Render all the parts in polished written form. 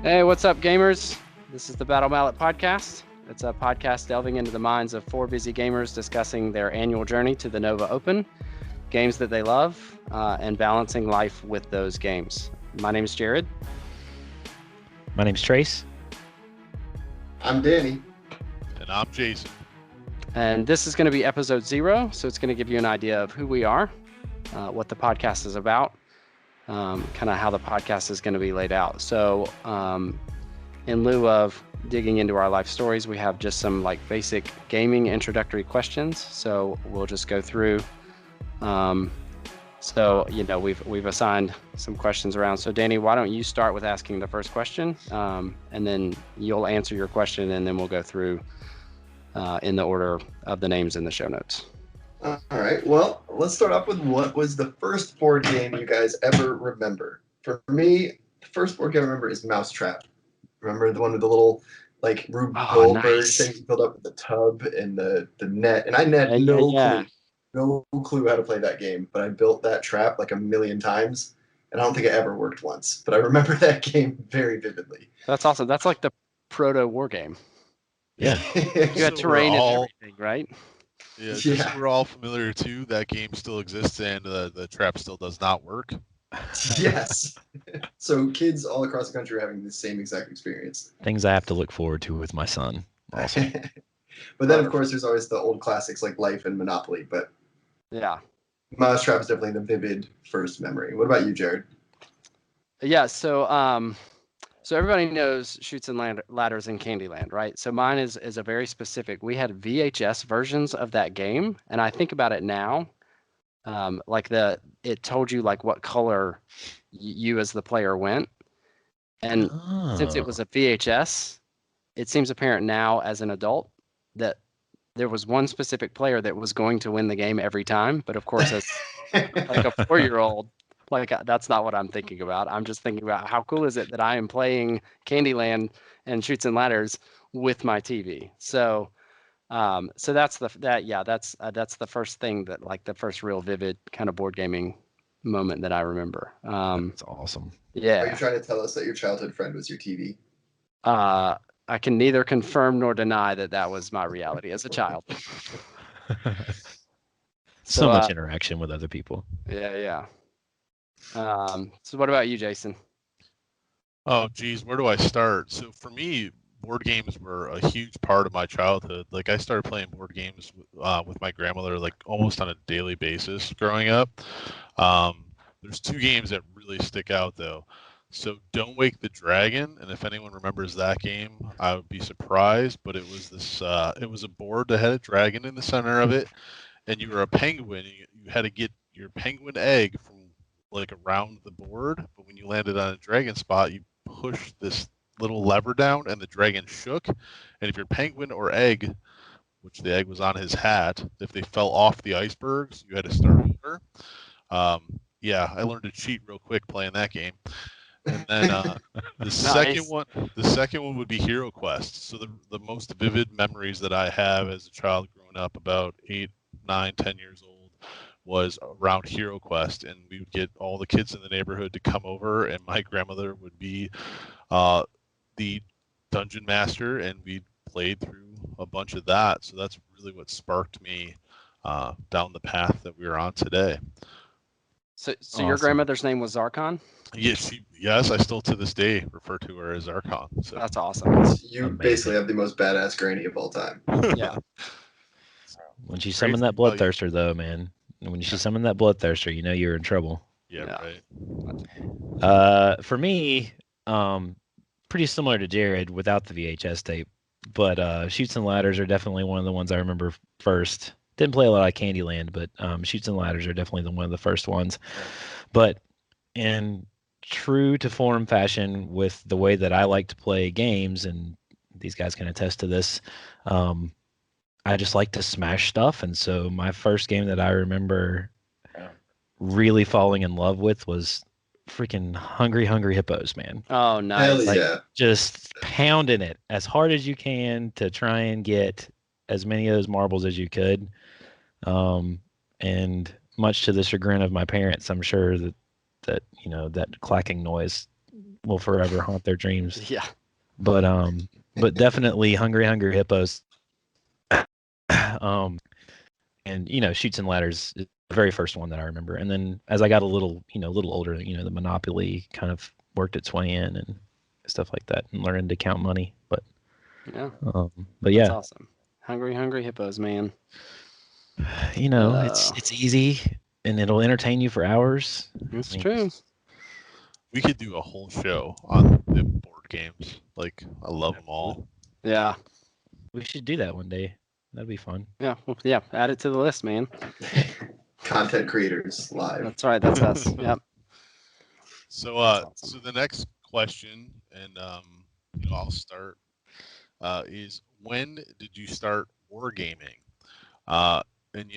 Hey, what's up, gamers? This is the BattleMallet podcast. It's a podcast delving into the minds of four busy gamers discussing their annual journey to the Nova Open, games that they love, and balancing life with those games. My name is Jared. My name's Trace. I'm Danny. And I'm Jason. And this is going to be episode 0, so it's going to give you an idea of who we are, what the podcast is about, kind of how the podcast is going to be laid out. So in lieu of digging into our life stories, we have just some like basic gaming introductory questions. So we'll just go through. So, we've assigned some questions around. So Danny, why don't you start with asking the first question, and then you'll answer your question, and then we'll go through in the order of the names in the show notes. All right. Well, let's start off with what was the first board game you guys ever remember? For me, the first board game I remember is Mousetrap. Remember the one with the little like Rube Goldberg thing filled up with the tub and the net? And I had no clue how to play that game, but I built that trap like a million times, and I don't think it ever worked once. But I remember that game very vividly. That's awesome. That's like the proto war game. Yeah. You had terrain and everything, right? Yeah, just so we're all familiar too. That game still exists, and the trap still does not work. Yes. So kids all across the country are having the same exact experience. Things I have to look forward to with my son. Also. But then, of course, there's always the old classics like Life and Monopoly. But yeah, Mousetrap is definitely the vivid first memory. What about you, Jared? Yeah, so everybody knows Chutes and Ladders in Candyland, right? So mine is a very specific. We had VHS versions of that game, and I think about it now, it told you like what color you as the player went, and since it was a VHS, it seems apparent now as an adult that there was one specific player that was going to win the game every time. But of course, as like a 4-year-old, like that's not what I'm thinking about. I'm just thinking about how cool is it that I am playing Candyland and Chutes and Ladders with my TV. So that's the first thing that like the first real vivid kind of board gaming moment that I remember. That's awesome. Yeah. Are you trying to tell us that your childhood friend was your TV? I can neither confirm nor deny that was my reality as a child. So much interaction with other people. Yeah. So what about you, Jason? Oh, geez, where do I start? So for me, board games were a huge part of my childhood. Like I started playing board games with my grandmother like almost on a daily basis growing up. There's 2 games that really stick out though. So Don't Wake the Dragon, and if anyone remembers that game, I would be surprised. But it was this, it was a board that had a dragon in the center of it, and you were a penguin. You had to get your penguin egg from like around the board. But when you landed on a dragon spot, you pushed this little lever down, and the dragon shook. And if your penguin or egg, which the egg was on his hat, if they fell off the icebergs, you had to start over. I learned to cheat real quick playing that game. And then the second one would be Hero Quest. So the most vivid memories that I have as a child growing up, about 8, 9, 10 years old, was around Hero Quest, and we would get all the kids in the neighborhood to come over, and my grandmother would be the dungeon master, and we played through a bunch of that. So that's really what sparked me down the path that we are on today. So awesome. Your grandmother's name was Zarkon? Yes, I still to this day refer to her as Zarkon. So. That's awesome. You basically have the most badass granny of all time. Yeah. When she summoned that bloodthirster, though, man. When she summoned that bloodthirster, you know you're in trouble. Yeah. Right. For me, pretty similar to Jared without the VHS tape, but Chutes and Ladders are definitely one of the ones I remember first. Didn't play a lot of Candyland, but Chutes and Ladders are definitely one of the first ones. But in true to form fashion with the way that I like to play games, and these guys can attest to this, I just like to smash stuff. And so my first game that I remember really falling in love with was freaking Hungry Hippos, man. Oh, nice. Hell yeah. Just pounding it as hard as you can to try and get as many of those marbles as you could. And much to the chagrin of my parents, I'm sure that that clacking noise will forever haunt their dreams. Yeah. But definitely Hungry Hippos. And Shoots and Ladders is the very first one that I remember. And then as I got a little older, the Monopoly kind of worked its way in and stuff like that, and learning to count money. But yeah, yeah, that's awesome. Hungry Hippos, man. It's easy and it'll entertain you for hours. It's true. We could do a whole show on the board games. Like, I love them all. Yeah. We should do that one day. That'd be fun. Yeah. Well, yeah. Add it to the list, man. Content creators live. That's right. That's us. Yep. So, That's awesome. so the next question, and I'll start, is when did you start wargaming? And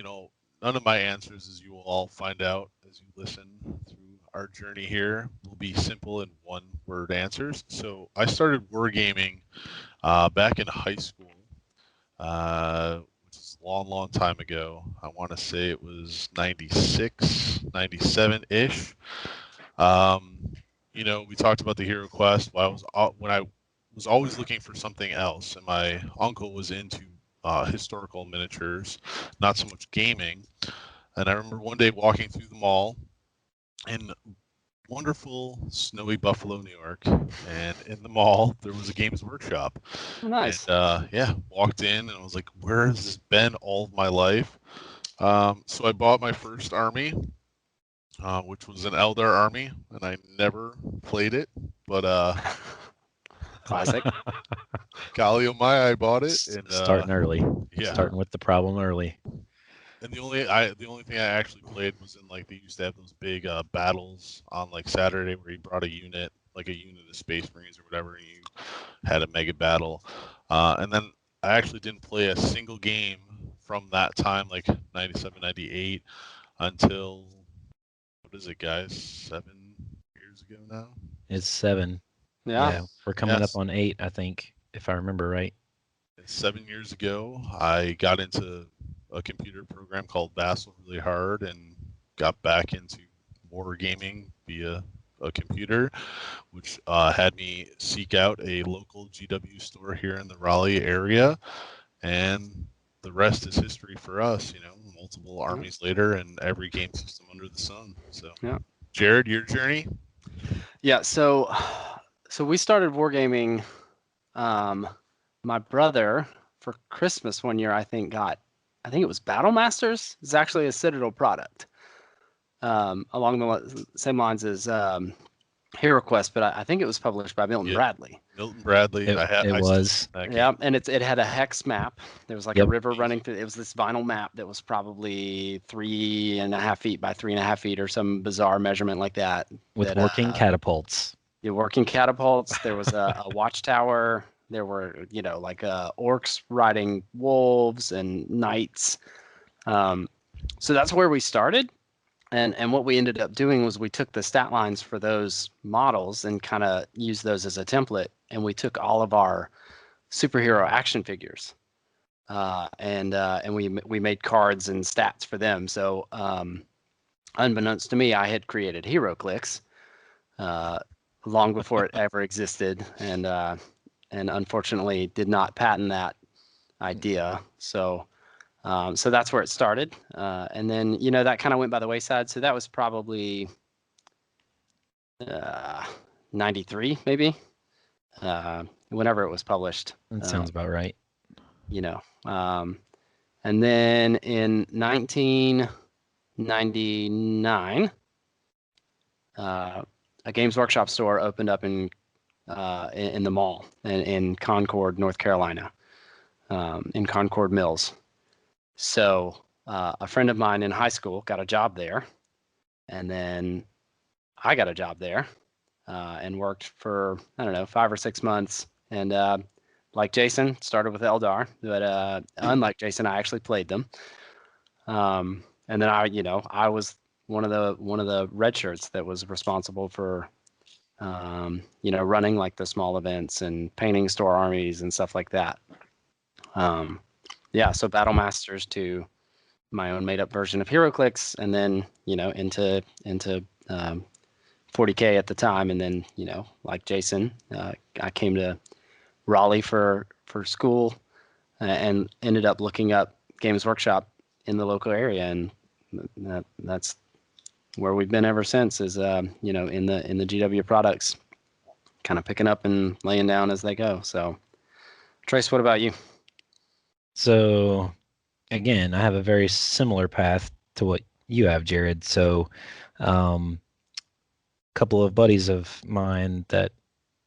none of my answers, as you will all find out as you listen through our journey here, will be simple and one-word answers. So I started wargaming back in high school, which is a long, long time ago. I want to say it was 96, 97-ish. We talked about the Hero Quest. When I was always looking for something else, and my uncle was into historical miniatures, not so much gaming. And I remember one day walking through the mall in wonderful snowy Buffalo, New York, and in the mall there was a Games Workshop. Oh, nice. And walked in and I was like, where has this been all of my life? So I bought my first army, which was an Eldar army, and I never played it, but Classic. Golly, oh my, I bought it. And starting early. Yeah. Starting with the problem early. And the only thing I actually played was in they used to have those big battles on Saturday where you brought a unit of Space Marines or whatever, and you had a mega battle. And then I actually didn't play a single game from that time, 97, 98, until, what is it, guys? 7 years ago now? It's 7. Yeah. We're coming up on 8, I think, if I remember right. 7 years ago, I got into a computer program called Vassal really hard and got back into wargaming via a computer, which had me seek out a local GW store here in the Raleigh area. And the rest is history for us, multiple armies later and every game system under the sun. So, yeah. Jared, your journey? Yeah. So we started wargaming. My brother for Christmas one year, I think it was Battle Masters. It's actually a Citadel product, along the same lines as Hero Quest, but I think it was published by Milton Bradley. Milton Bradley. It was. Yeah, and it had a hex map. There was a river running through. It was this vinyl map that was probably 3.5 feet by 3.5 feet or some bizarre measurement like that. With working catapults. Yeah, working catapults. There was a watchtower. There were, orcs riding wolves and knights. So that's where we started. And what we ended up doing was we took the stat lines for those models and kind of used those as a template. And we took all of our superhero action figures, and we made cards and stats for them. So unbeknownst to me, I had created HeroClix long before it ever existed, and unfortunately did not patent that idea. So that's where it started. And then, that kind of went by the wayside. So that was probably 93, maybe, whenever it was published. That sounds about right. And then in 1999, a Games Workshop store opened up in the mall in Concord, North Carolina, in Concord Mills. So a friend of mine in high school got a job there, and then I got a job there and worked for, 5 or 6 months. And like Jason, started with Eldar, but unlike Jason, I actually played them. And then I was one of the red shirts that was responsible for running the small events and painting store armies and stuff like that. So Battle Masters to my own made up version of HeroClix, and then into 40K at the time, and then like Jason, I came to Raleigh for school, and ended up looking up Games Workshop in the local area, and that's where we've been ever since. Is in the GW products, kind of picking up and laying down as they go. So, Trace, what about you? So, again, I have a very similar path to what you have, Jared. So, a couple of buddies of mine that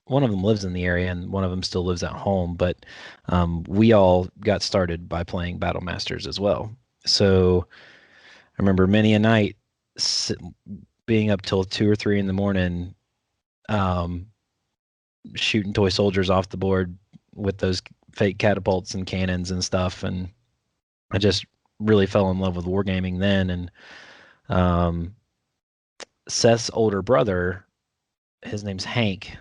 one of them lives in the area and one of them still lives at home, but we all got started by playing Battle Masters as well. So I remember many a night being up till 2 or 3 in the morning, shooting toy soldiers off the board with those fake catapults and cannons and stuff. And I just really fell in love with wargaming then. And Seth's older brother, his name's Hank.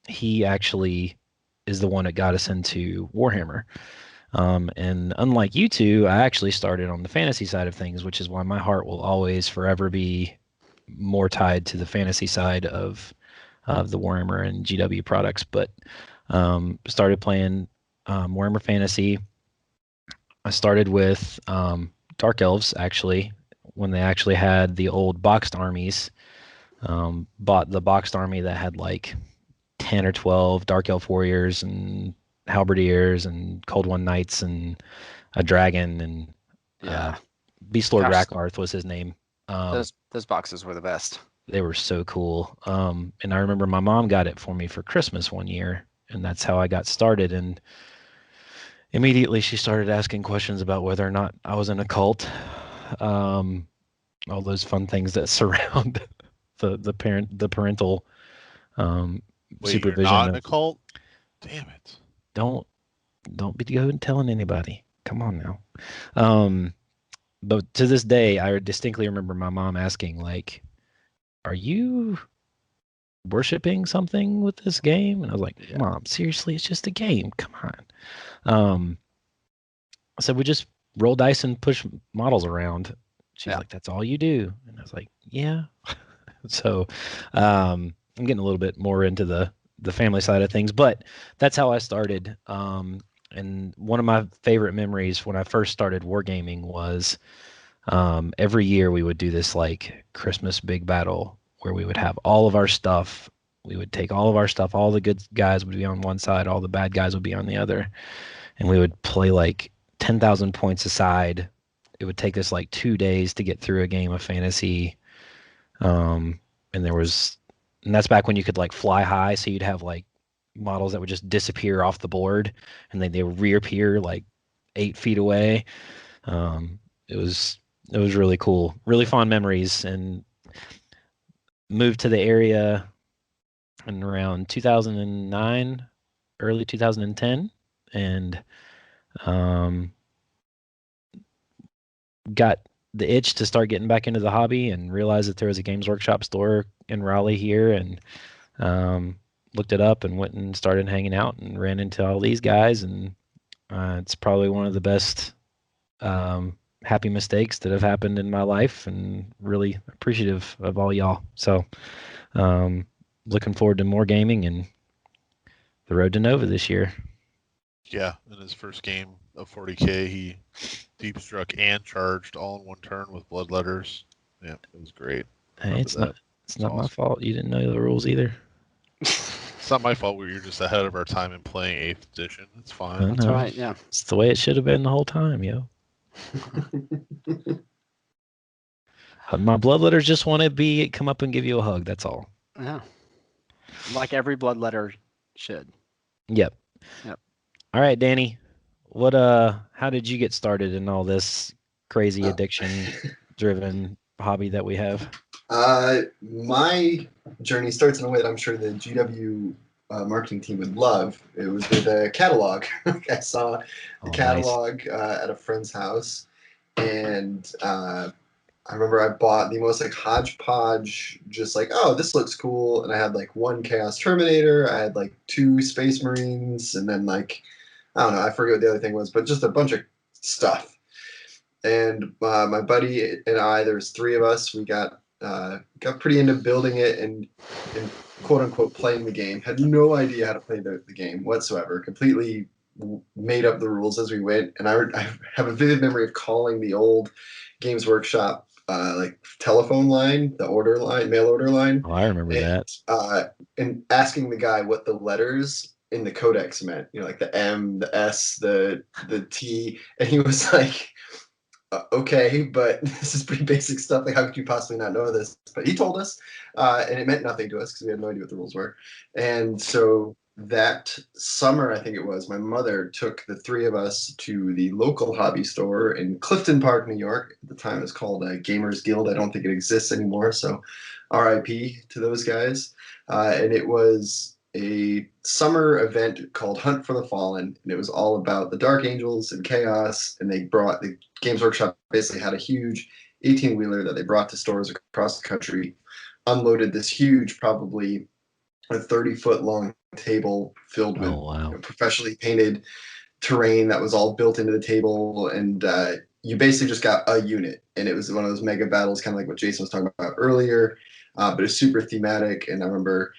He actually is the one that got us into Warhammer. And unlike you two, I actually started on the fantasy side of things, which is why my heart will always forever be more tied to the fantasy side of the Warhammer and GW products. But started playing Warhammer Fantasy. I started with Dark Elves, actually, when they actually had the old boxed armies. Bought the boxed army that had like 10 or 12 Dark Elf warriors and halberdiers and Cold One knights and a dragon and Beast Lord Rakarth was his name. Those boxes were the best. They were so cool. And I remember my mom got it for me for Christmas one year, and that's how I got started. And immediately she started asking questions about whether or not I was in a cult. All those fun things that surround the parental supervision. You're not in a cult? Damn it! Don't be going telling anybody. Come on now. But to this day, I distinctly remember my mom asking, like, "Are you worshiping something with this game?" And I was like, "Mom, seriously, it's just a game. Come on." So we just roll dice and push models around. She's like, "That's all you do?" And I was like, "Yeah." So I'm getting a little bit more into the family side of things, but that's how I started. And one of my favorite memories when I first started wargaming was every year we would do this like Christmas big battle where we would have all of our stuff. We would take all of our stuff. All the good guys would be on one side. All the bad guys would be on the other. And we would play like 10,000 points aside. It would take us like 2 days to get through a game of fantasy. And that's back when you could like fly high. So you'd have like models that would just disappear off the board and then they would reappear like 8 feet away. It was really cool, really fond memories, and moved to the area in around 2009, early 2010, and got the itch to start getting back into the hobby and realized that there was a Games Workshop store in Raleigh here, and looked it up and went and started hanging out and ran into all these guys, and it's probably one of the best happy mistakes that have happened in my life, and really appreciative of all y'all. So looking forward to more gaming and the road to Nova this year. Yeah, in his first game of 40K, he deep struck and charged all in one turn with bloodletters. Yeah, it was great. Hey, it's not awesome. My fault. You didn't know the rules either. It's not my fault. We were just ahead of our time in playing 8th edition. It's fine. That's right. Yeah, it's the way it should have been the whole time, yo. My bloodletters just want to come up and give you a hug. That's all. Yeah, like every bloodletter should. Yep. All right, Danny. How did you get started in all this crazy addiction-driven hobby that we have? My journey starts in a way that I'm sure the GW marketing team would love. It was with a catalog. I saw the catalog at a friend's house, and I remember I bought the most like hodgepodge, just like, oh, this looks cool. And I had like 1 Chaos Terminator, I had like 2 Space Marines, and then like, I don't know, I forget what the other thing was, but just a bunch of stuff. And my buddy and I, there's 3 of us, we got got pretty into building it and quote unquote playing the game. Had no idea how to play the game whatsoever. Completely made up the rules as we went. And I have a vivid memory of calling the old Games Workshop like telephone line, the order line, mail order line. Oh, I remember that. And asking the guy what the letters in the codex meant, like the M, the S, the T, and he was like, okay, but this is pretty basic stuff. Like, how could you possibly not know this? But he told us, and it meant nothing to us because we had no idea what the rules were. And so that summer, I think it was, my mother took the three of us to the local hobby store in Clifton Park, New York. At the time, it was called Gamers Guild. I don't think it exists anymore. So, RIP to those guys. And it was a summer event called Hunt for the Fallen, and it was all about the Dark Angels and Chaos. And they brought the Games Workshop basically had a huge 18-wheeler that they brought to stores across the country, unloaded this huge, probably a 30-foot long table filled with professionally painted terrain that was all built into the table, and you basically just got a unit, and it was one of those mega battles, kind of like what Jason was talking about earlier, but it's super thematic. And I remember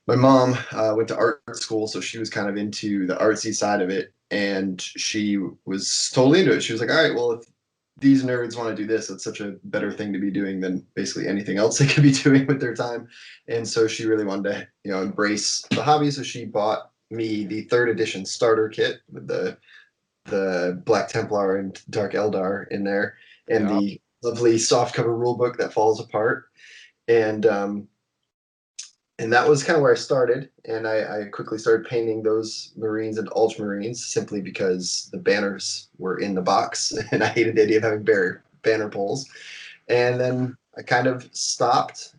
my mom went to art school, so she was kind of into the artsy side of it, and she was totally into it. She was like, all right, well, if these nerds want to do this, it's such a better thing to be doing than basically anything else they could be doing with their time. And so she really wanted to, embrace the hobby. So she bought me the 3rd edition starter kit with the Black Templar and Dark Eldar in there, and the lovely softcover rule book that falls apart. And that was kind of where I started, and I quickly started painting those Marines and Ultramarines simply because the banners were in the box, and I hated the idea of having banner pulls. And then I kind of stopped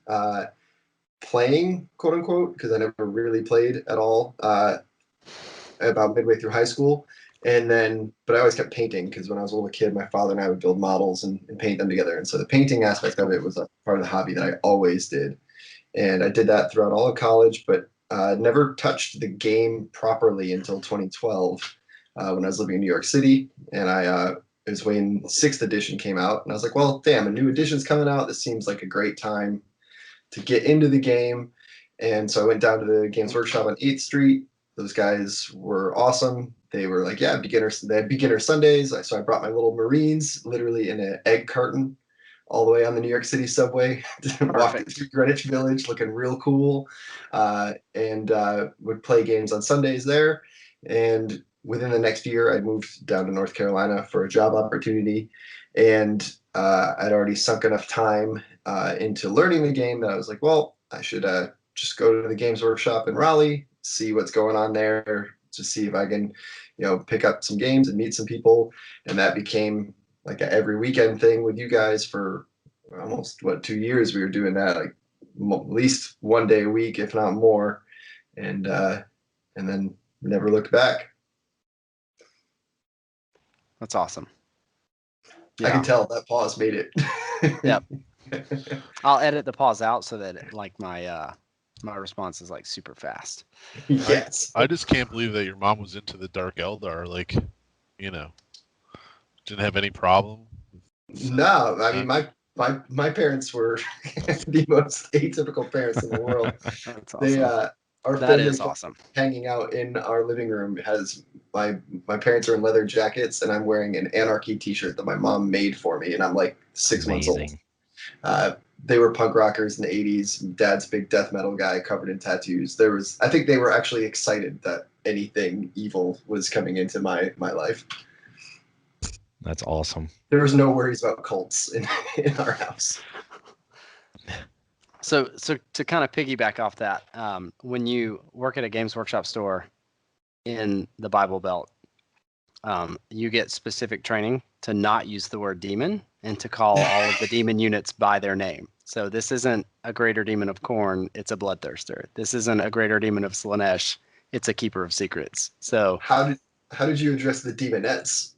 playing, quote unquote, because I never really played at all about midway through high school. But I always kept painting because when I was a little kid, my father and I would build models and paint them together. And so the painting aspect of it was a part of the hobby that I always did. And I did that throughout all of college, but never touched the game properly until 2012 when I was living in New York City. And it was when 6th edition came out. And I was like, well, damn, a new edition's coming out. This seems like a great time to get into the game. And so I went down to the Games Workshop on 8th Street. Those guys were awesome. They were like, yeah, they had beginner Sundays. So I brought my little Marines literally in an egg carton all the way on the New York City subway, walked through Greenwich Village looking real cool, and would play games on Sundays there. And within the next year, I moved down to North Carolina for a job opportunity, and I'd already sunk enough time into learning the game that I was like, well, I should just go to the Games Workshop in Raleigh, see what's going on there, to see if I can, pick up some games and meet some people. And that became like a every weekend thing with you guys for almost 2 years. We were doing that like at least one day a week, if not more, and then never looked back. That's awesome. Yeah. I can tell that pause made it. Yep. I'll edit the pause out so that my response is like super fast. Yes. I just can't believe that your mom was into the Dark Eldar. Like, didn't have any problem. No, I mean my parents were the most atypical parents in the world. That's awesome. Our that family is awesome. Hanging out in our living room has my parents are in leather jackets, and I'm wearing an Anarchy T-shirt that my mom made for me, and I'm like 6 months old. They were punk rockers in the 80s. Dad's a big death metal guy covered in tattoos. I think they were actually excited that anything evil was coming into my life. That's awesome. There was no worries about cults in our house. So to kind of piggyback off that, when you work at a Games Workshop store in the Bible Belt, you get specific training to not use the word demon and to call all of the demon units by their name. So this isn't a greater demon of Khorne, it's a bloodthirster. This isn't a greater demon of Slaanesh, it's a keeper of secrets. So how did you address the demonettes?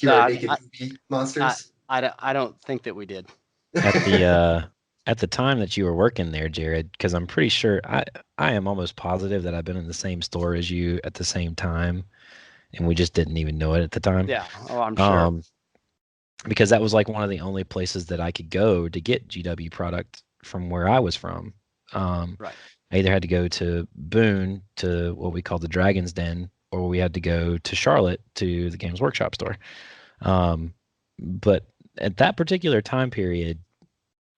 Naked monsters? I don't think that we did. At the time that you were working there, Jared, because I'm pretty sure I am almost positive that I've been in the same store as you at the same time, and we just didn't even know it at the time. Yeah, I'm sure. because that was like one of the only places that I could go to get GW product from where I was from. Right. I either had to go to Boone to what we call the Dragon's Den, or we had to go to Charlotte to the Games Workshop store. But at that particular time period,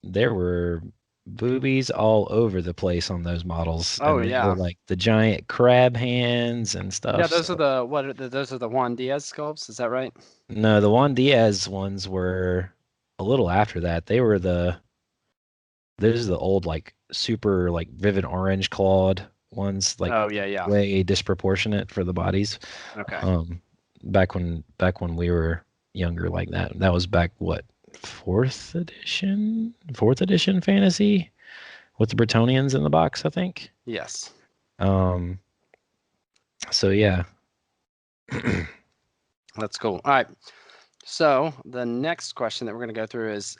there were boobies all over the place on those models, Oh and they were yeah. like the giant crab hands and Yeah, stuff. those are So, those are the Juan Diaz sculpts, is that right? no, the Juan Diaz ones were a little after that. They were those are the old like super like vivid orange clawed ones, like Oh yeah, yeah. way disproportionate for the bodies. Okay. Back when we were younger like that. That was back what, fourth edition fantasy with the Bretonians in the box, I think. Yes. Um so yeah. That's cool. All right. So the next question that we're going to go through is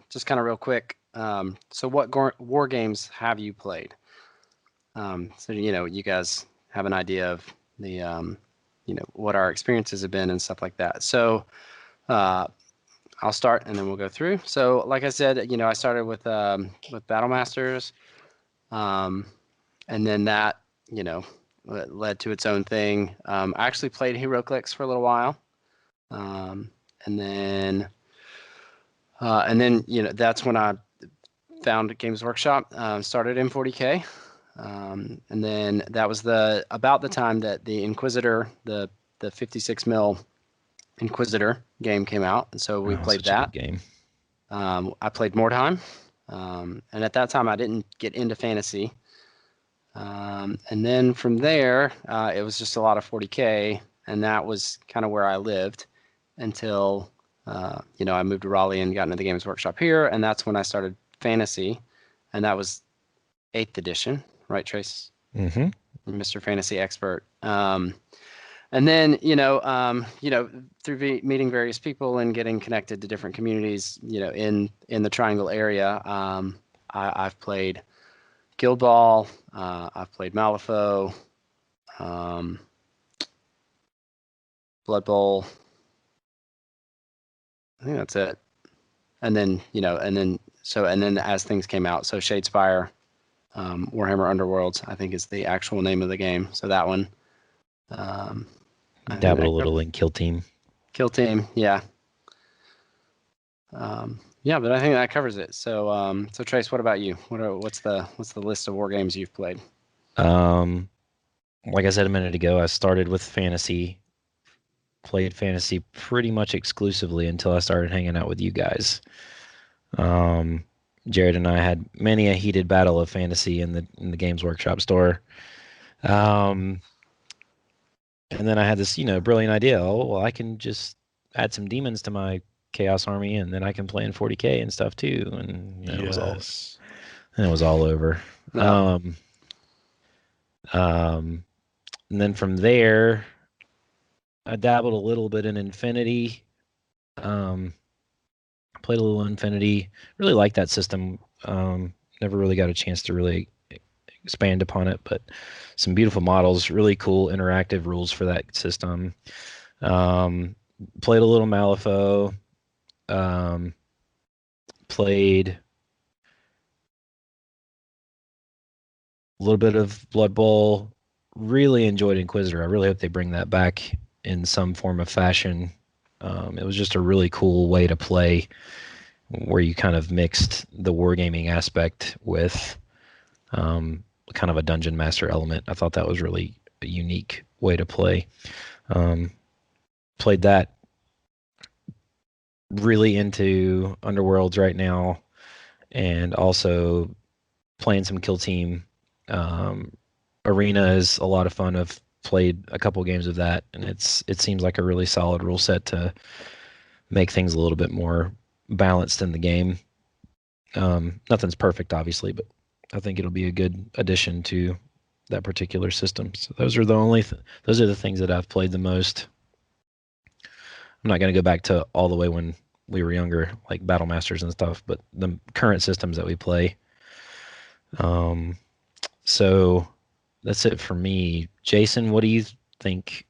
just kind of real quick. So what war games have you played? So you guys have an idea of the what our experiences have been and stuff like that. So I'll start and then we'll go through. So like I said, I started with Battle Masters, and then that led to its own thing. I actually played HeroClix for a little while. And then that's when I found Games Workshop, started in 40K, and then that was about the time that the Inquisitor, the 56 mil Inquisitor game came out, and so we played Such a that. good game. I played Mordheim, and at that time I didn't get into fantasy, and then from there it was just a lot of 40K, and that was kind of where I lived until I moved to Raleigh and got into the Games Workshop here, and that's when I started fantasy, and that was 8th edition, right, Trace? Mm-hmm. Mr. Fantasy Expert. And then through meeting various people and getting connected to different communities, in the Triangle area, I've played Guild Ball, I've played Malifaux, Blood Bowl. I think that's it. And then, and then as things came out, so Shadespire, Warhammer Underworlds, I think is the actual name of the game. So that one. Dabbled a little in Kill Team. Kill Team, yeah. Yeah, but I think that covers it. So, so Trace, what about you? What's the list of war games you've played? Like I said a minute ago, I started with fantasy. Played fantasy pretty much exclusively until I started hanging out with you guys. Jared and I had many a heated battle of fantasy in the Games Workshop store. And then I had this, brilliant idea. Oh, well, I can just add some demons to my Chaos Army, and then I can play in 40K and stuff too. And then it was all over. No. And then from there, I dabbled a little bit in Infinity. Played a little Infinity. Really liked that system. Never really got a chance to really expand upon it, but some beautiful models, really cool interactive rules for that system. Played a little Malifaux. Played a little bit of Blood Bowl. Really enjoyed Inquisitor. I really hope they bring that back in some form of fashion. It was just a really cool way to play, where you kind of mixed the wargaming aspect with kind of a dungeon master element. I thought that was really a unique way to play. Played that. Really into Underworlds right now, and also playing some Kill Team. Arena is a lot of fun. I've played a couple games of that, and it seems like a really solid rule set to make things a little bit more balanced in the game. Nothing's perfect, obviously, but I think it'll be a good addition to that particular system. So those are the things that I've played the most. I'm not going to go back to all the way when we were younger, like Battle Masters and stuff, but the current systems that we play. So that's it for me. Jason, what do you think?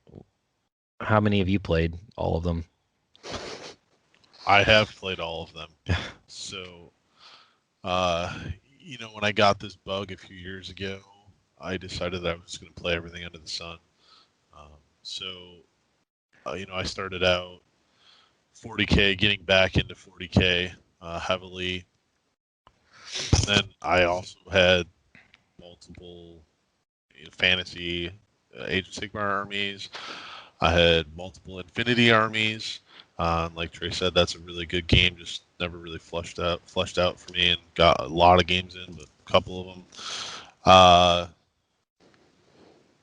How many have you played? All of them? I have played all of them. So, when I got this bug a few years ago, I decided that I was going to play everything under the sun. So, I started out 40K, getting back into 40K heavily. And then I also had multiple fantasy Age of Sigmar armies. I had multiple Infinity armies. Like Trey said, that's a really good game. Just never really fleshed out for me, and got a lot of games in, but a couple of them.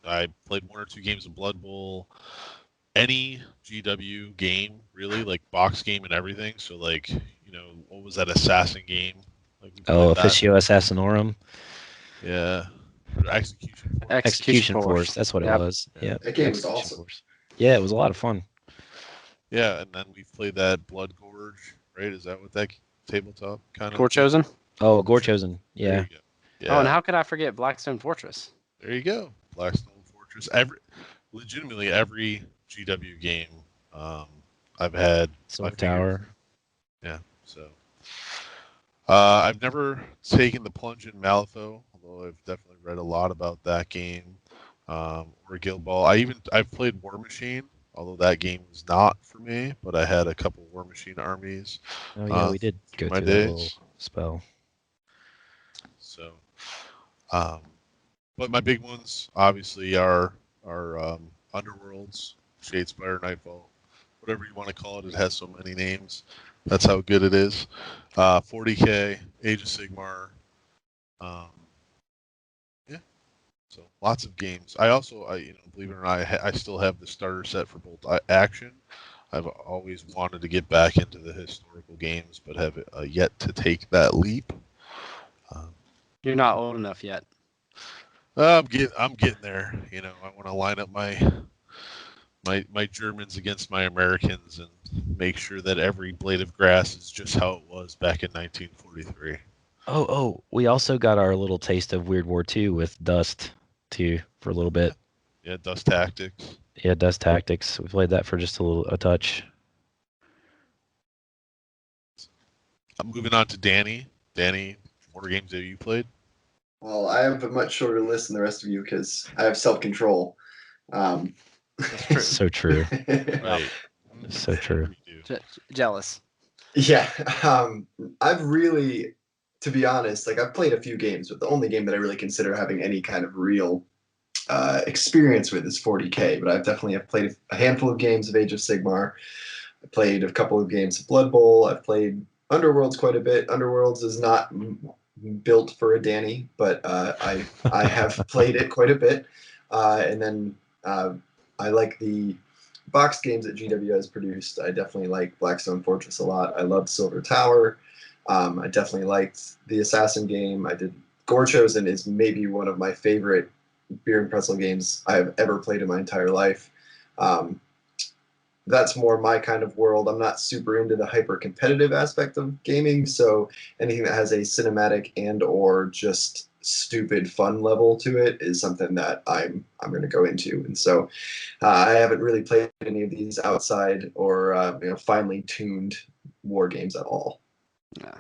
I played 1 or 2 games of Blood Bowl. Any GW game, really, like box game and everything. So, like, what was that assassin game? Like, we played that. Officio Assassinorum. Yeah. Execution Force. That's what it was. Yeah. That game was awesome. Force. Yeah, it was a lot of fun. Yeah, and then we've played that Blood Gorge, right? Is that what that tabletop kind of? Gore Chosen. Oh, Gore Chosen. Yeah. There you go. Yeah. Oh, and how could I forget Blackstone Fortress? There you go. Blackstone Fortress. Legitimately every GW game I've had. Silver Tower. Yeah. So I've never taken the plunge in Malifaux, although I've definitely read a lot about that game. Or Guild Ball. I've played War Machine, although that game was not for me, but I had a couple War Machine armies. Oh yeah, we did go my through that days. little spell. So, but my big ones obviously are Underworlds, Shadespire, Nightfall, whatever you want to call it. It has so many names. That's how good it is. 40K, Age of Sigmar. Yeah. So lots of games. I also, believe it or not, I still have the starter set for Bolt Action. I've always wanted to get back into the historical games, but have yet to take that leap. You're not old enough yet. I'm getting there. I want to line up my Germans against my Americans and make sure that every blade of grass is just how it was back in 1943. Oh, we also got our little taste of Weird War II with Dust too for a little bit. Yeah, Dust Tactics. Yeah, Dust Tactics. We played that for just a touch. I'm moving on to Danny. Danny, what games have you played? Well, I have a much shorter list than the rest of you because I have self-control. That's true. So true. Right. So true. Jealous. Yeah. I've really, to be honest, I've played a few games, but the only game that I really consider having any kind of real experience with is 40K. But I've definitely played a handful of games of Age of Sigmar. I played a couple of games of Blood Bowl. I've played Underworlds quite a bit. Underworlds is not built for a Danny, but I have played it quite a bit. And then I like the box games that GW has produced. I definitely like Blackstone Fortress a lot. I loved Silver Tower. I definitely liked the Assassin game. I did Gore Chosen is maybe one of my favorite beer and pretzel games I have ever played in my entire life. That's more my kind of world. I'm not super into the hyper competitive aspect of gaming, so anything that has a cinematic and or just stupid fun level to it is something that I'm going to go into. And so I haven't really played any of these outside or finely tuned war games at all. Yeah.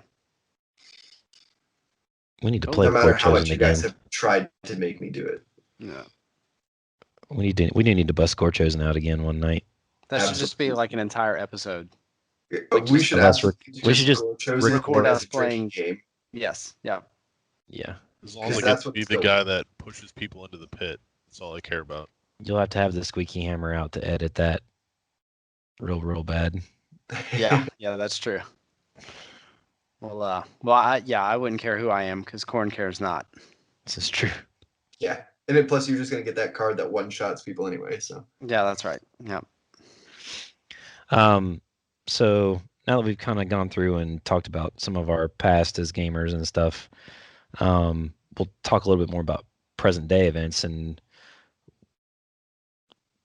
We need to play no matter Gore how much Chosen you guys again. have tried to make me do it. Yeah. We do need to bust Gore Chosen out again one night. That should just be like an entire episode. We should just record us playing game. Yes. Yeah. Yeah. As long as I get to be the guy that pushes people into the pit. That's all I care about. You'll have to have the squeaky hammer out to edit that real bad. Yeah, that's true. Well, I wouldn't care who I am because Corn cares not. This is true. Yeah, and then plus you're just gonna get that card that one shots people anyway. So yeah, that's right. Yeah. So now that we've kind of gone through and talked about some of our past as gamers and stuff, we'll talk a little bit more about present day events. And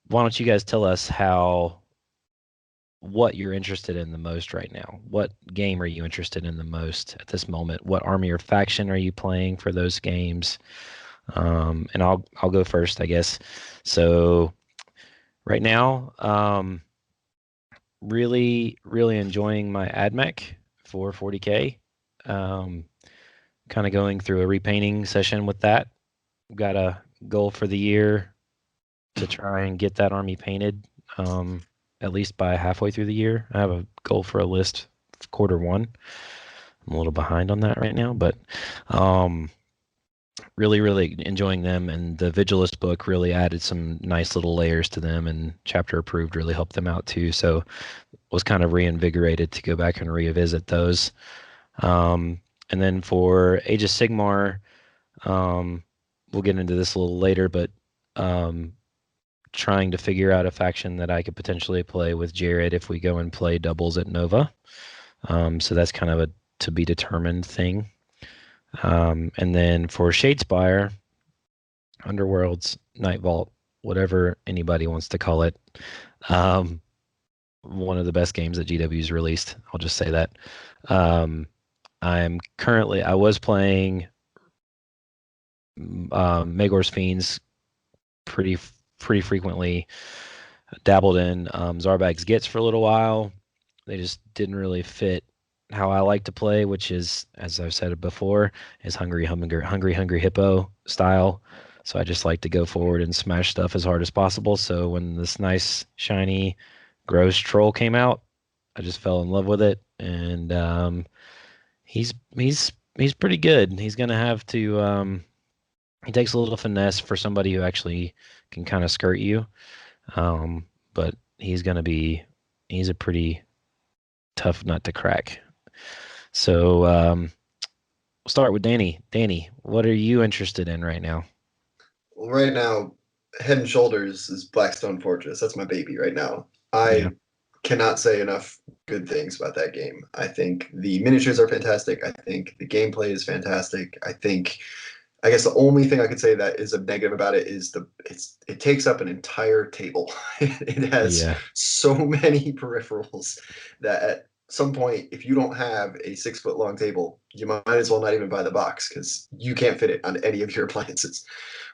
why don't you guys tell us what you're interested in the most right now? What game are you interested in the most at this moment? What army or faction are you playing for those games? And I'll go first, I guess. So right now, really, really enjoying my AdMech for 40K. Kind of going through a repainting session with that. Got a goal for the year to try and get that army painted at least by halfway through the year. I have a goal for a list for Q1. I'm a little behind on that right now, but really, really enjoying them. And the Vigilist book really added some nice little layers to them, and Chapter Approved really helped them out too. So was kind of reinvigorated to go back and revisit those. And then for Age of Sigmar, we'll get into this a little later, but trying to figure out a faction that I could potentially play with Jared if we go and play doubles at Nova. So that's kind of a to be determined thing. And then for Shadespire, Underworlds, Night Vault, whatever anybody wants to call it, one of the best games that GW's released. I'll just say that. I was playing Magor's Fiends pretty frequently. Dabbled in Zarbag's Gits for a little while. They just didn't really fit how I like to play, which is, as I've said before, is Hungry Hippo style. So I just like to go forward and smash stuff as hard as possible. So when this nice, shiny, gross troll came out, I just fell in love with it. And he's pretty good. He's going to have to... he takes a little finesse for somebody who actually can kind of skirt you. But he's a pretty tough nut to crack. So we'll start with Danny. Danny, what are you interested in right now? Well, right now, head and shoulders is Blackstone Fortress. That's my baby right now. I cannot say enough good things about that game. I think the miniatures are fantastic. I think the gameplay is fantastic. I guess the only thing I could say that is a negative about it is it takes up an entire table. It has so many peripherals that at some point, if you don't have a 6-foot long table, you might as well not even buy the box because you can't fit it on any of your appliances.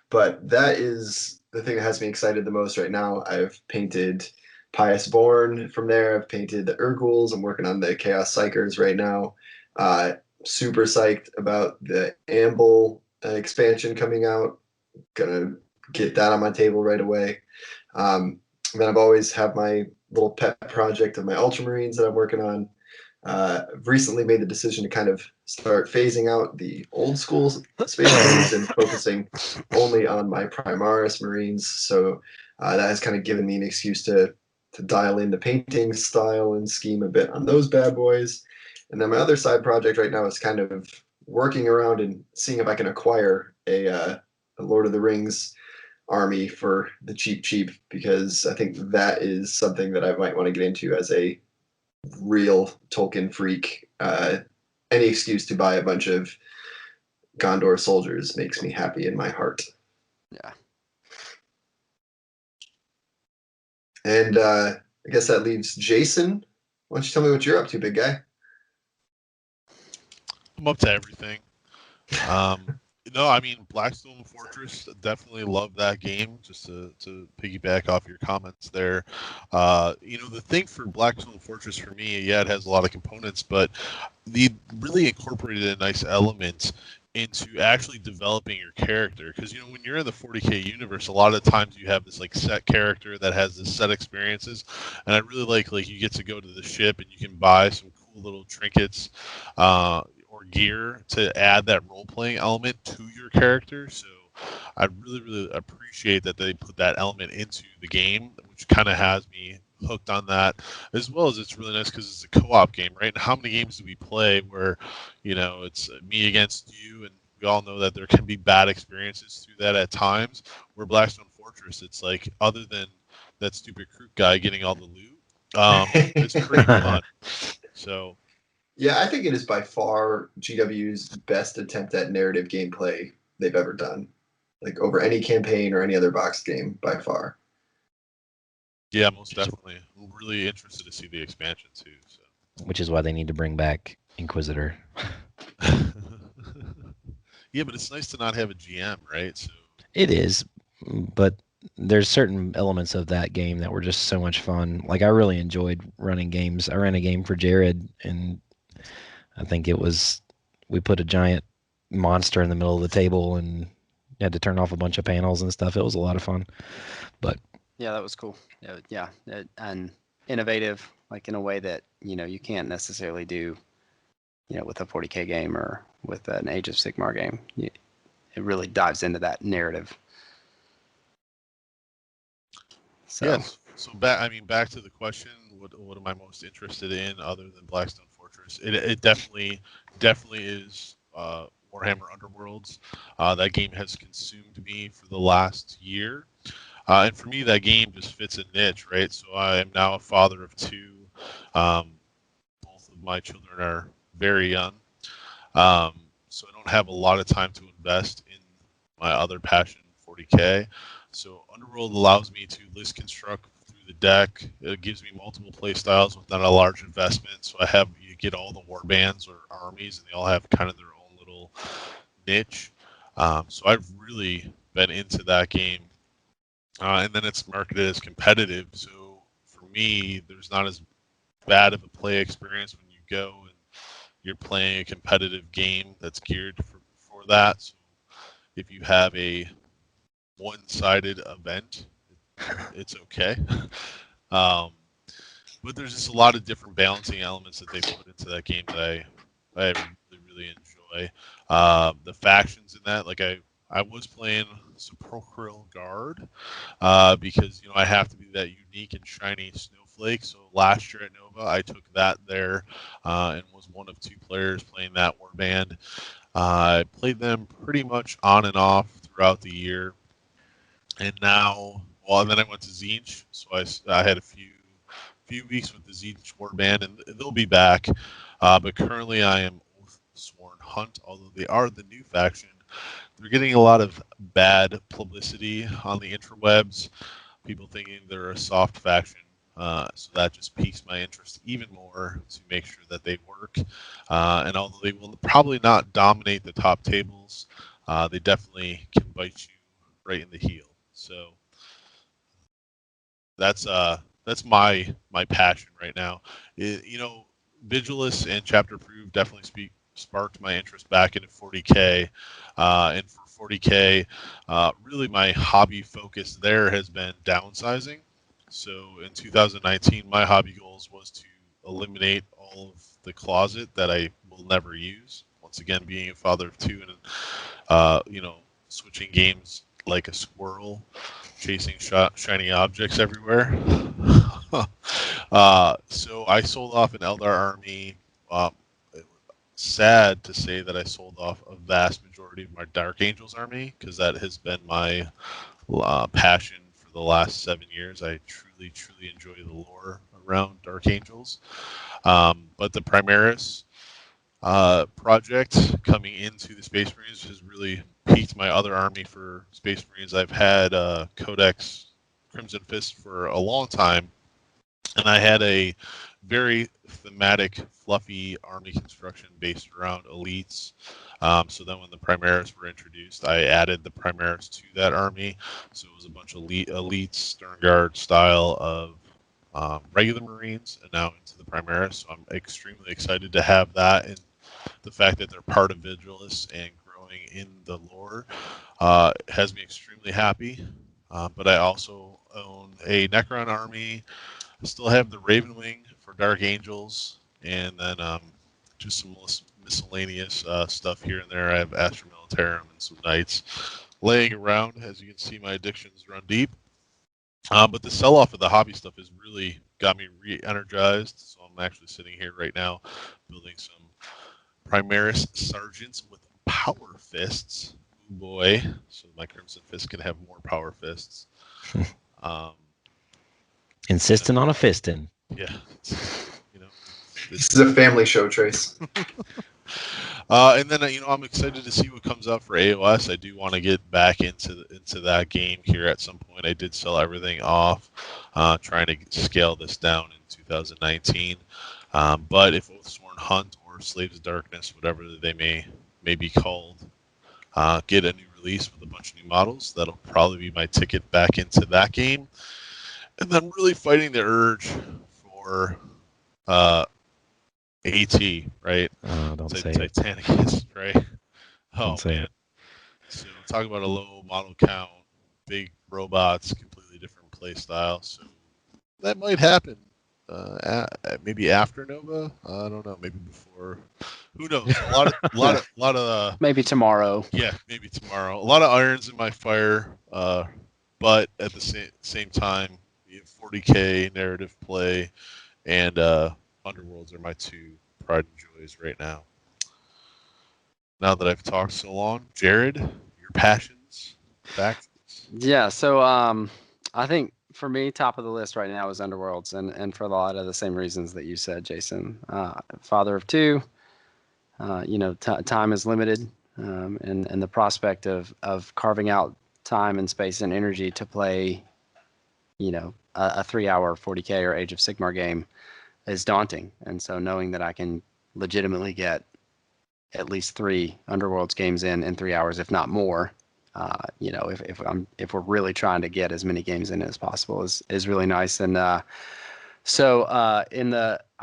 But that is the thing that has me excited the most right now. I've painted Pious Born from there. I've painted the Urguls. I'm working on the Chaos Psychers right now. Super psyched about the Amble expansion coming out. Gonna get that on my table right away. Then I've always have my little pet project of my Ultramarines that I'm working on. I've recently made the decision to kind of start phasing out the old school Space Marines and focusing only on my Primaris Marines. So that has kind of given me an excuse to dial in the painting style and scheme a bit on those bad boys. And then my other side project right now is kind of working around and seeing if I can acquire a Lord of the Rings army for the cheap, because I think that is something that I might want to get into as a real Tolkien freak. Any excuse to buy a bunch of Gondor soldiers makes me happy in my heart. Yeah. And I guess that leaves Jason. Why don't you tell me what you're up to, big guy? I'm up to everything. No, I mean, Blackstone Fortress, definitely love that game. Just to piggyback off your comments there. The thing for Blackstone Fortress for me, it has a lot of components, but they really incorporated a nice element into actually developing your character. Because, when you're in the 40K universe, a lot of times you have this set character that has this set experiences. And I really like you get to go to the ship and you can buy some cool little trinkets, or gear to add that role-playing element to your character. So I really, really appreciate that they put that element into the game, which kind of has me hooked on that, as well as it's really nice because it's a co-op game, right? And how many games do we play where, it's me against you, and we all know that there can be bad experiences through that at times, where Blackstone Fortress, it's other than that stupid Krook guy getting all the loot, it's pretty fun. So yeah, I think it is by far GW's best attempt at narrative gameplay they've ever done. Over any campaign or any other boxed game, by far. Yeah, most definitely. I'm really interested to see the expansion too. So. Which is why they need to bring back Inquisitor. Yeah, but it's nice to not have a GM, right? So it is, but there's certain elements of that game that were just so much fun. Like I really enjoyed running games. I ran a game for Jared, and I think we put a giant monster in the middle of the table and had to turn off a bunch of panels and stuff. It was a lot of fun. But Yeah, that was cool. And innovative, like in a way that you can't necessarily do, with a 40K game or with an Age of Sigmar game. It really dives into that narrative. So. Yes. So back to the question. What am I most interested in other than Blackstone Fortress? It definitely is Warhammer Underworlds. That game has consumed me for the last year, and for me that game just fits a niche, right? So I am now a father of two. Both of my children are very young, so I don't have a lot of time to invest in my other passion, 40K. So Underworld allows me to list construct through the deck. It gives me multiple play styles with not a large investment. So you get all the war bands or armies, and they all have kind of their own little niche. So I've really been into that game, and then it's marketed as competitive. So for me, there's not as bad of a play experience when you go and you're playing a competitive game that's geared for that. So if you have a one-sided event, it's okay. But there's just a lot of different balancing elements that they put into that game that I really enjoy. The factions in that, like I was playing Sepulchral Guard because I have to be that unique and shiny snowflake. So last year at Nova, I took that there and was one of two players playing that warband. I played them pretty much on and off throughout the year. And now, and then I went to Zinch, so I had a few weeks with the Zinch warband, and they'll be back. But currently, I am Oathsworn Hunt, although they are the new faction. They're getting a lot of bad publicity on the interwebs. People thinking they're a soft faction, so that just piques my interest even more to make sure that they work. And although they will probably not dominate the top tables, they definitely can bite you right in the heel. So that's my passion right now. Vigilus and Chapter Proof definitely sparked my interest back into 40K, and for 40K, really my hobby focus there has been downsizing. So in 2019, my hobby goals was to eliminate all of the closet that I will never use. Once again, being a father of two and switching games like a squirrel, chasing shiny objects everywhere. So I sold off an Eldar army. Sad to say that I sold off a vast majority of my Dark Angels army because that has been my passion for the last 7 years. I truly enjoy the lore around Dark Angels. But the Primaris project coming into the Space Marines has really piqued my other army for Space Marines. I've had Codex Crimson Fist for a long time, and I had a very thematic, fluffy army construction based around elites. So then when the Primaris were introduced, I added the Primaris to that army. So it was a bunch of elites, Stern Guard style of regular Marines, and now into the Primaris. So I'm extremely excited to have that, and the fact that they're part of Vigilus and growing in the lore has me extremely happy. But I also own a Necron army. I still have the Ravenwing for Dark Angels, and then just some miscellaneous stuff here and there. I have Astra Militarum and some Knights laying around. As you can see, my addictions run deep. But the sell-off of the hobby stuff has really got me re-energized. So I'm actually sitting here right now building some Primaris Sergeants with Power Fists. Ooh boy. So my Crimson Fist can have more Power Fists. Insisting on a fisting. Yeah. This is a family show, Trace. And then I'm excited to see what comes out for AOS. I do want to get back into that game here at some point. I did sell everything off, trying to scale this down in 2019. But if Oathsworn Hunt or Slaves of Darkness, whatever they may be called, get a new release with a bunch of new models. That'll probably be my ticket back into that game. And then really fighting the urge for AT, right? Oh, don't say it. Titanicus, right? Oh, Don't say man. it. So talk about a low model count, big robots, completely different play style. So that might happen. Maybe after Nova. I don't know. Maybe before. Who knows? A lot of. Maybe tomorrow. Yeah, maybe tomorrow. A lot of irons in my fire. But at the same time, 40K narrative play and Underworlds are my two pride and joys right now. Now that I've talked so long, Jared, your passions, facts. Yeah, so I think for me, top of the list right now is Underworlds, and for a lot of the same reasons that you said, Jason. Father of two, time is limited, and the prospect of carving out time and space and energy to play, a 3-hour 40K or Age of Sigmar game is daunting. And so knowing that I can legitimately get at least 3 Underworlds games in 3 hours, if not more, if we're really trying to get as many games in as possible is really nice. And I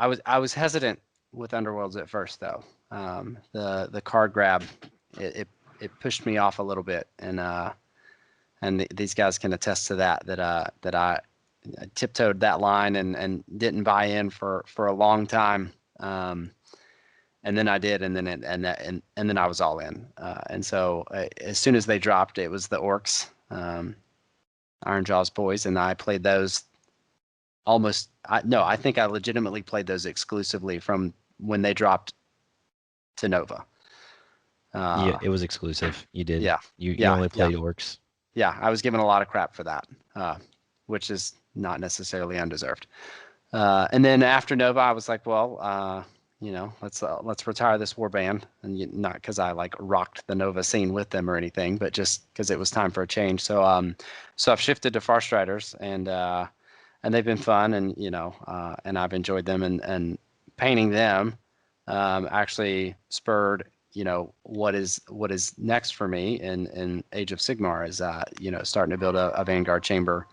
was hesitant with Underworlds at first though. The card grab it pushed me off a little bit, and these guys can attest to that I tiptoed that line and didn't buy in for a long time. And then I did, and then I was all in. And so as soon as they dropped, it was the Orcs, Ironjaw's boys, and I played those I think I legitimately played those exclusively from when they dropped to Nova. Yeah, it was exclusive. You did. Yeah. You Yeah, only played yeah. Orcs. Yeah, I was given a lot of crap for that, which is not necessarily undeserved. And then after Nova, I was like, well, let's retire this warband, and not because I like rocked the Nova scene with them or anything, but just because it was time for a change. So I've shifted to Farstriders, and they've been fun, and and I've enjoyed them, and painting them actually spurred what is next for me in Age of Sigmar is starting to build a Vanguard chamber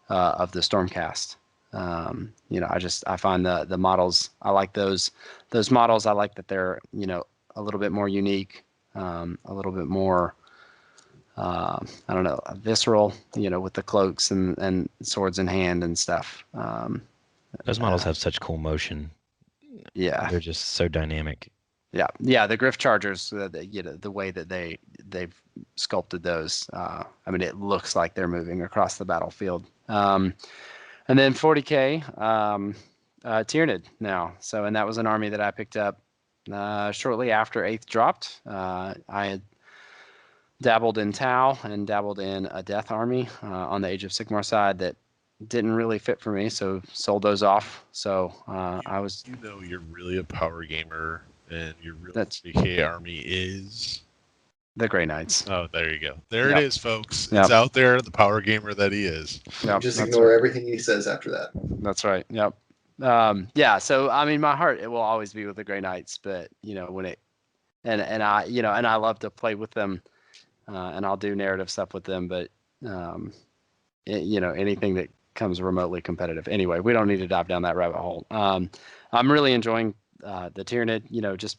of the Stormcast. I find the models, I like those models. I like that they're a little bit more unique, a little bit more I don't know, visceral, with the cloaks and swords in hand and stuff. Those models have such cool motion. Yeah, They're just so dynamic. Yeah. The Griff Chargers, the way that they've sculpted those. It looks like they're moving across the battlefield. And then 40K, Tyrannid now. So, and that was an army that I picked up shortly after 8th dropped. I had dabbled in Tau and dabbled in a Death army on the Age of Sigmar side that didn't really fit for me, so sold those off. So I was. You're really a power gamer, and your real That's 40K army is the Grey Knights. Oh, there you go. There Yep. it is, folks. Yep. It's out there, the power gamer that he is. Yep, Just that's ignore right. everything he says after that. That's right. Yep. So my heart, it will always be with the Grey Knights, but when it and I love to play with them, and I'll do narrative stuff with them, but anything that comes remotely competitive. Anyway, we don't need to dive down that rabbit hole. I'm really enjoying the Tyrannid. Just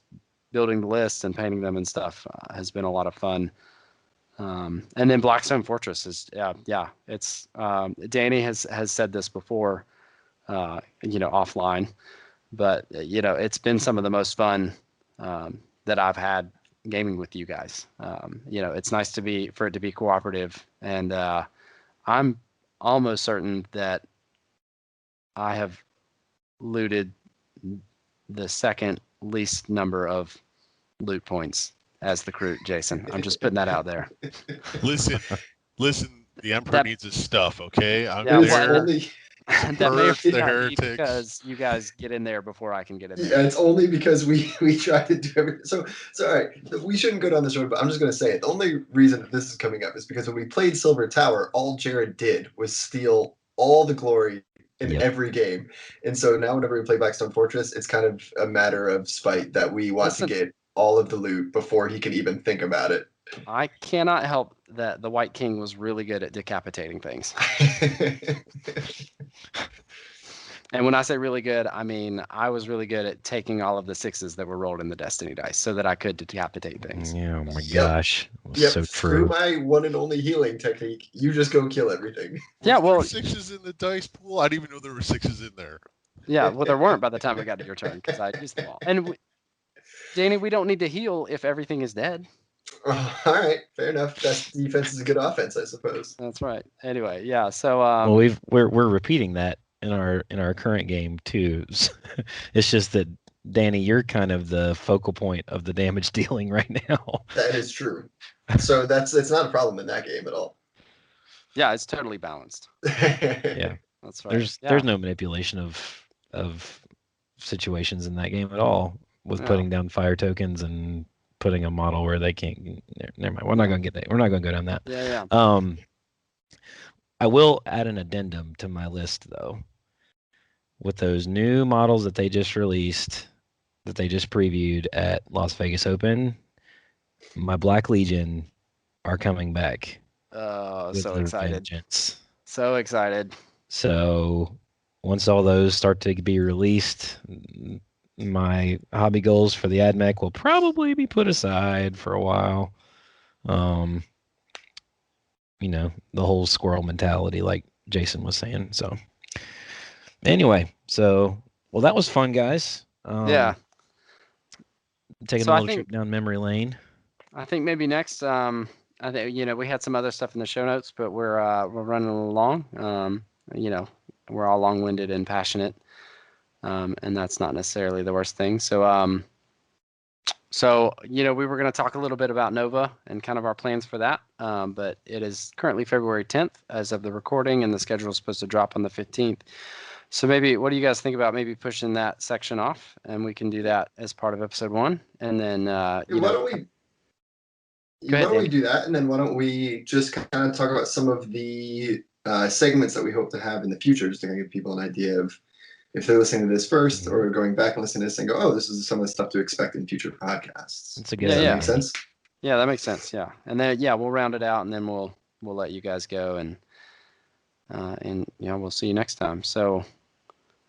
building the lists and painting them and stuff has been a lot of fun. And then Blackstone Fortress is it's Danny has said this before, offline, but it's been some of the most fun that I've had gaming with you guys. It's nice for it to be cooperative, and I'm almost certain that I have looted the second least number of loot points as the crew, Jason. I'm just putting that out there. Listen, the Emperor needs his stuff, okay? I'm Yeah, there. That may or may the not be heretics. because you guys get in there before I can get in there. Yeah, it's only because we try to do everything. So all right, we shouldn't go down this road, but I'm just going to say it. The only reason that this is coming up is because when we played Silver Tower, all Jared did was steal all the glory in every game. And so now whenever we play Blackstone Fortress, it's kind of a matter of spite that we want to get all of the loot before he can even think about it. I cannot help that the White King was really good at decapitating things. And when I say really good, I mean I was really good at taking all of the 6s that were rolled in the Destiny dice so that I could decapitate things. Yeah, oh my Yep. gosh. It was Yep, so through true. my one and only healing technique, you just go kill everything. Yeah, There well, 6s in the dice pool. I didn't even know there were 6s in there. yeah, well, there weren't by the time it got to your turn because I used them all. And Danny, we don't need to heal if everything is dead. Oh, all right, fair enough. Best defense is a good offense, I suppose. That's right. Anyway, yeah. So Well, we're repeating that in our current game too. It's just that Danny, you're kind of the focal point of the damage dealing right now. That is true. So it's not a problem in that game at all. yeah, it's totally balanced. Yeah. That's right. There's no manipulation of situations in that game at all with No. putting down fire tokens and putting a model where they can't. Never mind. We're not gonna get that. We're not gonna go down that. Yeah. I will add an addendum to my list though. With those new models that they just released, that they just previewed at Las Vegas Open, my Black Legion are coming back. Oh, with so their excited. vengeance. So excited. So once all those start to be released, my hobby goals for the AdMech will probably be put aside for a while. The whole squirrel mentality, like Jason was saying. So anyway, well, that was fun, guys. Yeah. Taking So a I little think- trip down memory lane. I think maybe next, I think we had some other stuff in the show notes, but we're running along. We're all long-winded and passionate, and that's not necessarily the worst thing. So we were going to talk a little bit about Nova and kind of our plans for that. But it is currently February 10th as of the recording, and the schedule is supposed to drop on the 15th. So maybe, what do you guys think about maybe pushing that section off, and we can do that as part of episode 1, and then Why don't we do that, and then why don't we just kind of talk about some of the segments that we hope to have in the future, just to kind of give people an idea of if they're listening to this first or going back and listening to this and go, oh, this is some of the stuff to expect in future podcasts. That's a good Does that idea. make sense? Yeah, that makes sense. Yeah, and then we'll round it out, and then we'll let you guys go, and we'll see you next time. So,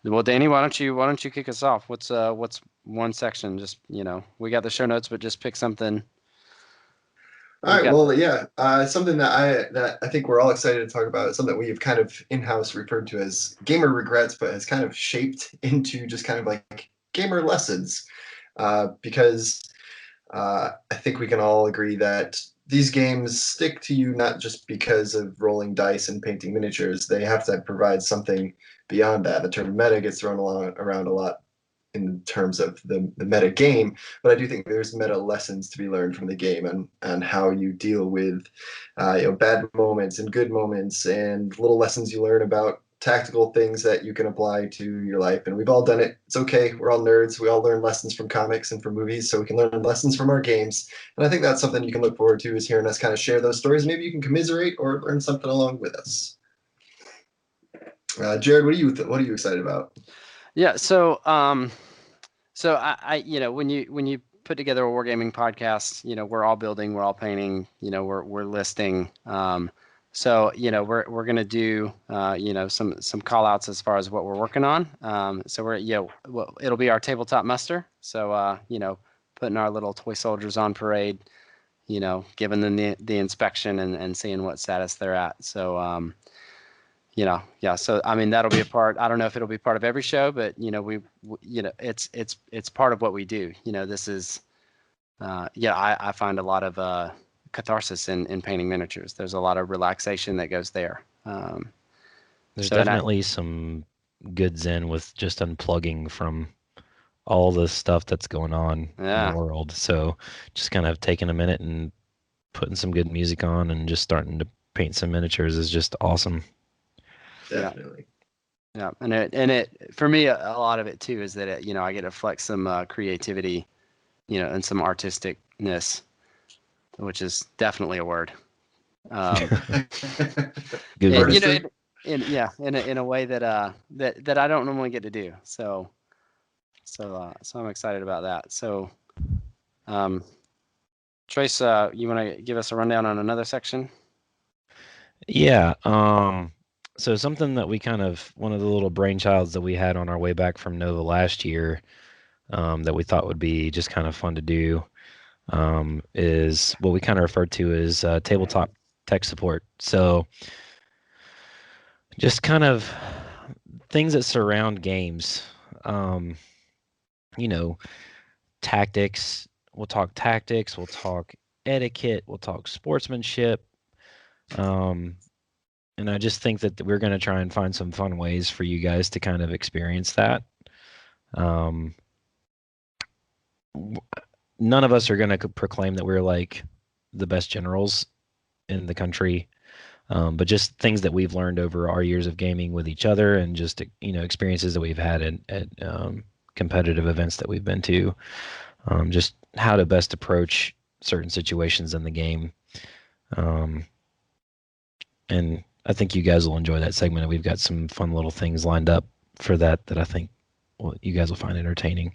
well, Danny, why don't you kick us off? What's one section? Just we got the show notes, but just pick something. All right. Well, yeah. Something that I think we're all excited to talk about. Something that we've kind of in-house referred to as gamer regrets, but has kind of shaped into just kind of like gamer lessons, because I think we can all agree that these games stick to you not just because of rolling dice and painting miniatures. They have to provide something beyond that. The term meta gets thrown around a lot in terms of the meta game, but I do think there's meta lessons to be learned from the game and how you deal with bad moments and good moments, and little lessons you learn about tactical things that you can apply to your life. And we've all done it. It's okay. We're all nerds. We all learn lessons from comics and from movies, so we can learn lessons from our games. And I think that's something you can look forward to, is hearing us kind of share those stories. Maybe you can commiserate or learn something along with us. Jared, what are you excited about? Yeah. So I when you put together a wargaming podcast, we're all building, we're all painting, we're listing. So we're gonna do some call outs as far as what we're working on. So it'll be our tabletop muster. So putting our little toy soldiers on parade, giving them the inspection and seeing what status they're at. So so I mean, that'll be a part. I don't know if it'll be part of every show, but it's part of what we do. This is I find a lot of catharsis in painting miniatures. There's a lot of relaxation that goes there. There's definitely some good zen with just unplugging from all the stuff that's going on in the world. So just kind of taking a minute and putting some good music on and just starting to paint some miniatures is just awesome. Definitely. Yeah, and it for me, a lot of it too is that I get to flex some creativity, and some artisticness, which is definitely a word. Good word. In a way that I don't normally get to do. So I'm excited about that. So Trace, you want to give us a rundown on another section? Yeah. So something that we one of the little brainchilds that we had on our way back from Nova last year, that we thought would be just kind of fun to do, is what we kind of referred to as tabletop tech support. So just kind of things that surround games, tactics. We'll talk tactics. We'll talk etiquette. We'll talk sportsmanship. And I just think that we're going to try and find some fun ways for you guys to kind of experience that. None of us are going to proclaim that we're like the best generals in the country, but just things that we've learned over our years of gaming with each other, and just experiences that we've had at competitive events that we've been to. Just how to best approach certain situations in the game. And I think you guys will enjoy that segment. We've got some fun little things lined up for that I think you guys will find entertaining.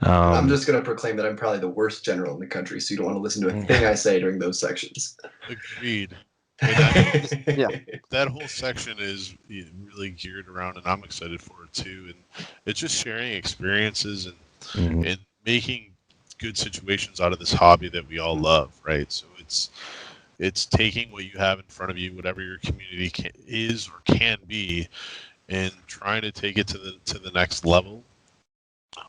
I'm just going to proclaim that I'm probably the worst general in the country, so you don't want to listen to a thing I say during those sections. Agreed. Yeah. That whole section is really geared around, and I'm excited for it too. And it's just sharing experiences and making good situations out of this hobby that we all love, right? So it's taking what you have in front of you, whatever your community is or can be, and trying to take it to the next level.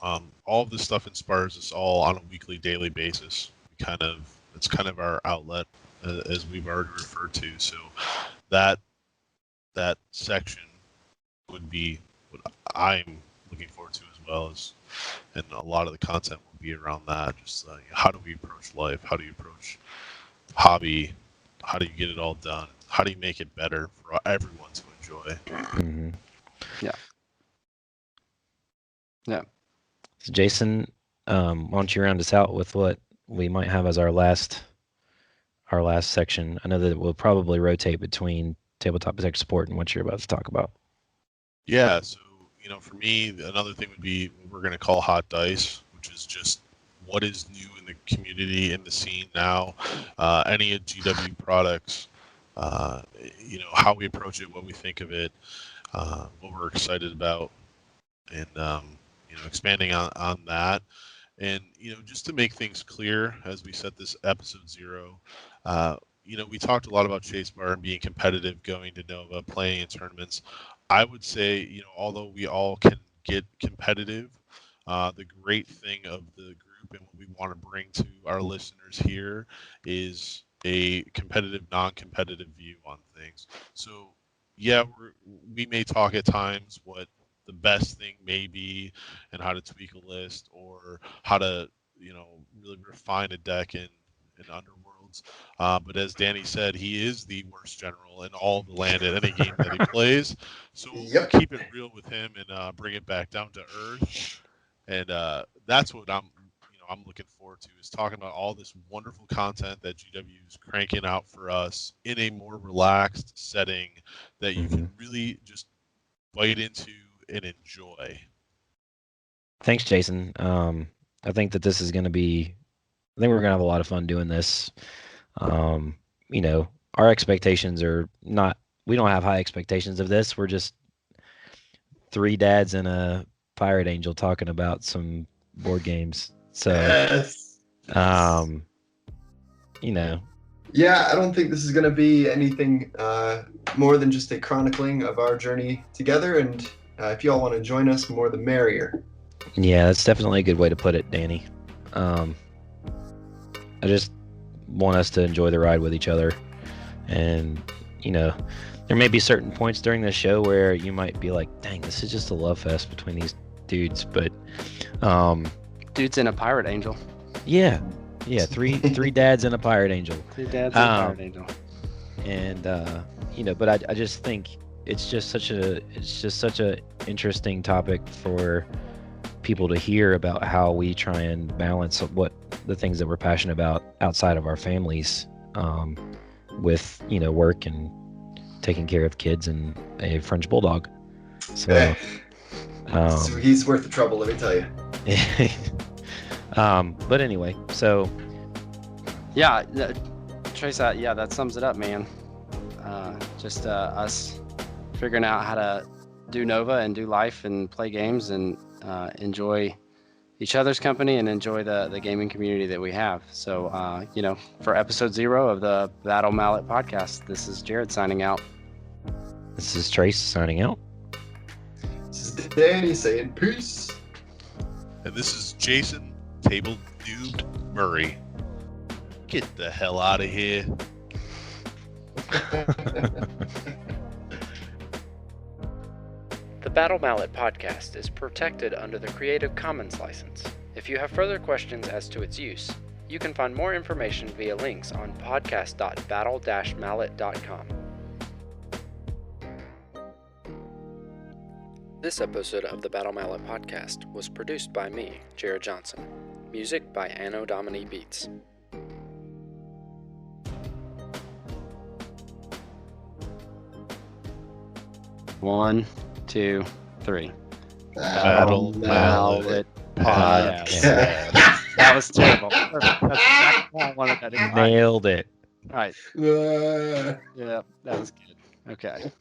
All of this stuff inspires us all on a weekly, daily basis. It's kind of our outlet, as we've already referred to. So that section would be what I'm looking forward to as well, and a lot of the content will be around that. Just how do we approach life? How do you approach hobby? How do you get it all done? How do you make it better for everyone to enjoy? Mm-hmm. Yeah. So Jason, why don't you round us out with what we might have as our last section? I know that we'll probably rotate between tabletop tech support and what you're about to talk about. Yeah. So for me, another thing would be what we're going to call hot dice, which is just what is new in the community, in the scene now, any GW products, how we approach it, what we think of it, what we're excited about, and expanding on that. And just to make things clear, as we set this episode 0, we talked a lot about Chase Bar and being competitive, going to Nova, playing in tournaments. I would say, although we all can get competitive, the great thing of the group and what we want to bring to our listeners here is a competitive, non-competitive view on things. So, yeah, we may talk at times what the best thing may be and how to tweak a list or how to, really refine a deck in Underworlds. But as Danny said, he is the worst general in all of the land at any game that he plays. So we'll keep it real with him and bring it back down to earth. And that's what I'm looking forward to, is talking about all this wonderful content that GW is cranking out for us in a more relaxed setting that you can really just bite into and enjoy. Thanks, Jason. I think that this is going to be. I think we're going to have a lot of fun doing this. Our expectations are not. We don't have high expectations of this. We're just 3 dads and a pirate angel talking about some board games. So, yes. Yeah, I don't think this is going to be anything more than just a chronicling of our journey together. And if y'all want to join us, more the merrier. Yeah, that's definitely a good way to put it, Danny. I just want us to enjoy the ride with each other. And, there may be certain points during the show where you might be like, dang, this is just a love fest between these dudes. But dudes and a pirate angel. Yeah, three dads and a pirate angel. 3 dads and a pirate angel. And but I just think it's just such a interesting topic for people to hear about how we try and balance what the things that we're passionate about outside of our families, with work and taking care of kids and a French bulldog. So, so he's worth the trouble, let me tell you. But anyway, so Yeah, Trace, that sums it up, man. Just us figuring out how to do Nova and do life and play games and enjoy each other's company and enjoy the gaming community that we have. So, for episode 0 of the BattleMallet podcast, this is Jared signing out. This is Trace signing out. This is Danny saying peace. And this is Jason, Table Noob Murray. Get the hell out of here. The BattleMallet podcast is protected under the Creative Commons license. If you have further questions as to its use, you can find more information via links on podcast.battle-mallet.com. This episode of the BattleMallet podcast was produced by me, Jared Johnson. Music by Anno Domini Beats. One, 2, 3. BattleMallet podcast. That was terrible. Perfect. That's exactly what I wanted that to be. Nailed it. All right. Uh, Yeah, that was good. Okay.